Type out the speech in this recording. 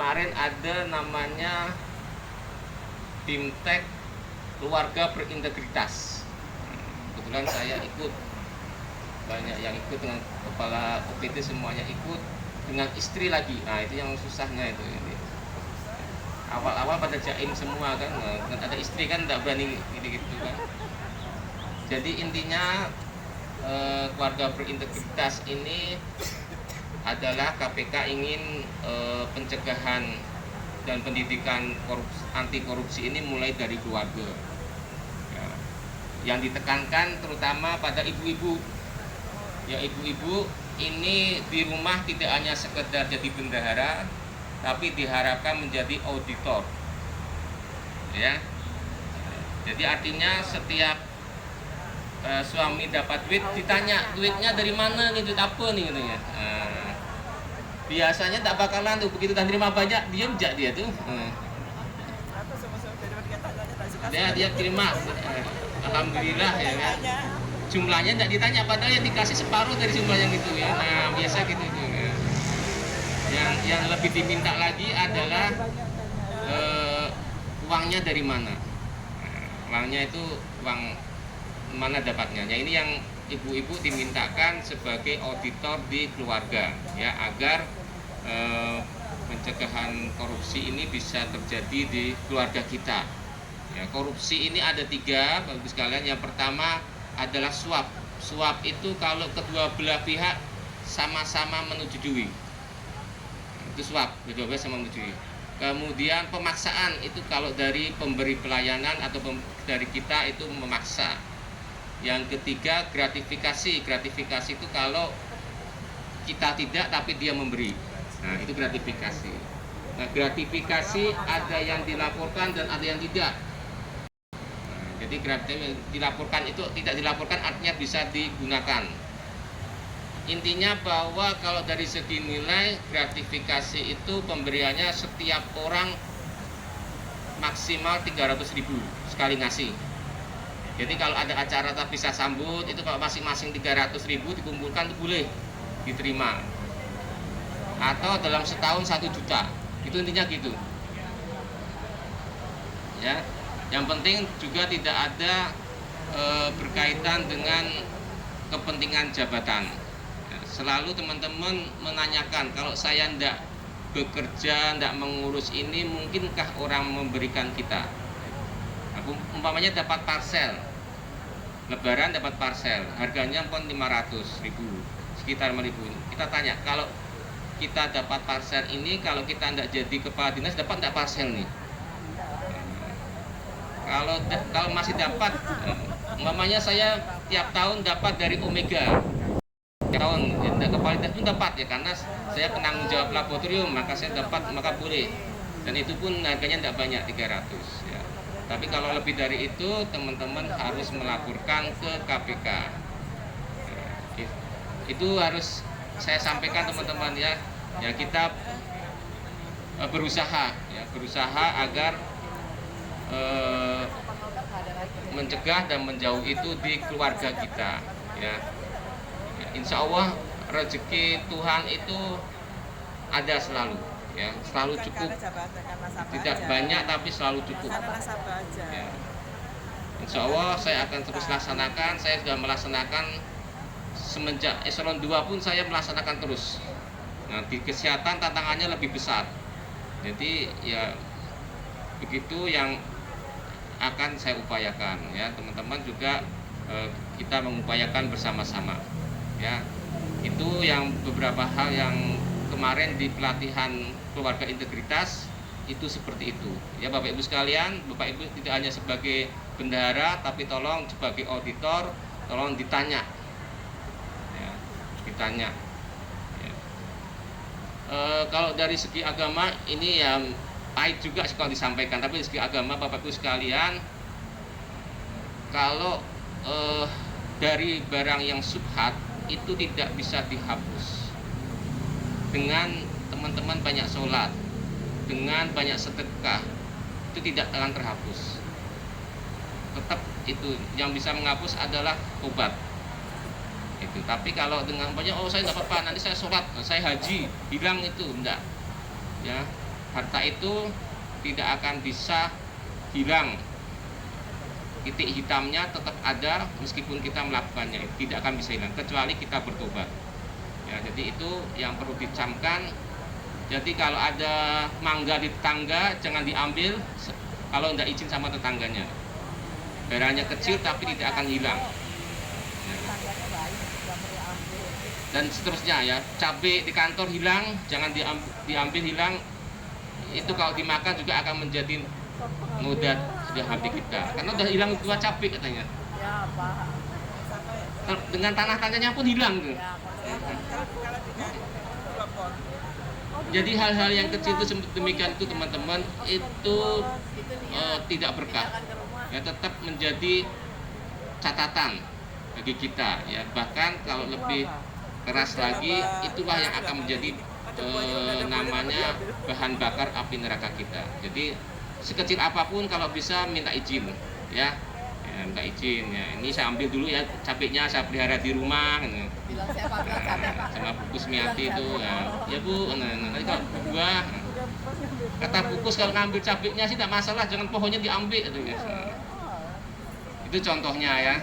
kemarin ada namanya Bimtek Keluarga Berintegritas. Kebetulan saya ikut, banyak yang ikut, dengan kepala OPD semuanya ikut, dengan istri lagi. Nah itu yang susahnya itu. Awal-awal pada jaim semua kan, nah, ada istri kan tidak berani gitu kan. Jadi intinya keluarga berintegritas ini adalah KPK ingin pencegahan dan pendidikan anti korupsi ini mulai dari keluarga. Ya, yang ditekankan terutama pada ibu-ibu. Ya, ibu-ibu ini di rumah tidak hanya sekedar jadi bendahara, tapi diharapkan menjadi auditor. Ya. Jadi artinya setiap suami dapat duit ditanya duitnya dari mana nih, duit apa nih gitu ya. Biasanya tak bakalan tuh, begitu tak terima banyak diam aja dia tuh. Dia terima, alhamdulillah ya kan. Jumlahnya tidak ditanya, padahal yang dikasih separuh dari jumlah yang itu ya. Nah biasa gitu tuh. Ya. Yang lebih diminta lagi adalah uangnya dari mana. Uangnya itu uang mana dapatnya. Ya, ini yang ibu-ibu dimintakan sebagai auditor di keluarga ya, agar pencegahan korupsi ini bisa terjadi di keluarga kita. Ya, korupsi ini ada 3 bagus sekalian. Yang pertama adalah suap. Suap itu kalau kedua belah pihak sama-sama menyetujui. Itu suap, kedua belah sama menyetujui. Kemudian pemaksaan itu kalau dari pemberi pelayanan atau dari kita itu memaksa. Yang ketiga gratifikasi. Gratifikasi itu kalau kita tidak tapi dia memberi. Nah itu gratifikasi. Nah gratifikasi ada yang dilaporkan dan ada yang tidak. Nah, jadi dilaporkan itu, tidak dilaporkan artinya bisa digunakan. Intinya bahwa kalau dari segi nilai gratifikasi itu pemberiannya setiap orang maksimal 300.000 sekali ngasih. Jadi kalau ada acara tak bisa sambut itu kalau masing-masing 300.000 dikumpulkan itu boleh diterima. Atau dalam setahun 1 juta. Itu intinya gitu. Ya. Yang penting juga tidak ada berkaitan dengan kepentingan jabatan. Ya, selalu teman-teman menanyakan, kalau saya tidak bekerja, tidak mengurus ini, mungkinkah orang memberikan kita? Umpamanya dapat parcel, Lebaran dapat parcel, harganya pun 500.000, sekitar 5.000. Kita tanya, kalau kita dapat parcel ini, kalau kita tidak jadi kepala dinas, dapat tidak parcel nih? Kalau masih dapat, umpamanya saya tiap tahun dapat dari Omega, tahun kepala dinas pun dapat ya, karena saya penanggung jawab laboratorium, maka saya dapat, maka boleh. Dan itu pun harganya tidak banyak, 300 ya. Tapi kalau lebih dari itu, teman-teman harus melaporkan ke KPK. Itu harus saya sampaikan teman-teman ya. Ya kita berusaha agar mencegah dan menjauh itu di keluarga kita. Ya. Insya Allah rezeki Tuhan itu ada selalu. Ya, selalu cukup, tidak banyak tapi selalu cukup ya. Insya Allah saya akan terus laksanakan. Saya sudah melaksanakan semenjak eselon 2 pun saya melaksanakan terus. Nah, di kesehatan tantangannya lebih besar, jadi ya begitu yang akan saya upayakan ya. Teman-teman juga kita mengupayakan bersama-sama ya. Itu yang beberapa hal yang kemarin di pelatihan keluarga integritas itu seperti itu ya Bapak Ibu sekalian. Bapak Ibu tidak hanya sebagai bendahara, tapi tolong sebagai auditor, tolong ditanya ya, ditanya ya. Kalau dari segi agama ini ya pahit juga kalau disampaikan, tapi dari segi agama Bapak Ibu sekalian, kalau dari barang yang subhat itu tidak bisa dihapus dengan teman-teman banyak sholat, dengan banyak sedekah, itu tidak akan terhapus. Tetap itu yang bisa menghapus adalah obat. Itu. Tapi kalau dengan banyak, oh saya nggak apa-apa, nanti saya sholat, saya haji, hilang itu enggak. Ya, harta itu tidak akan bisa hilang, titik hitamnya tetap ada meskipun kita melakukannya, tidak akan bisa hilang kecuali kita bertobat ya. Jadi itu yang perlu dicamkan. Jadi kalau ada mangga di tetangga jangan diambil kalau tidak izin sama tetangganya. Barangnya kecil tapi tidak akan hilang ya. Dan seterusnya ya, cabai di kantor hilang jangan diambil hilang, itu kalau dimakan juga akan menjadi noda sudah habis kita, karena udah hilang 2 cabai katanya. Dengan tanahnya pun hilang tuh. Jadi hal-hal yang kecil itu demikian itu teman-teman itu tidak berkah ya, tetap menjadi catatan bagi kita ya. Bahkan kalau lebih keras lagi, itulah yang akan menjadi namanya bahan bakar api neraka kita. Jadi sekecil apapun kalau bisa minta izin ya, minta izin ya. Ini saya ambil dulu ya cabenya, saya pelihara di rumah gitu. Sama Bu Kusmiati itu ya Bu, nanti kalau buah kata Bukus kalau ngambil cabenya sih tidak masalah, jangan pohonnya diambil gitu. Itu contohnya ya.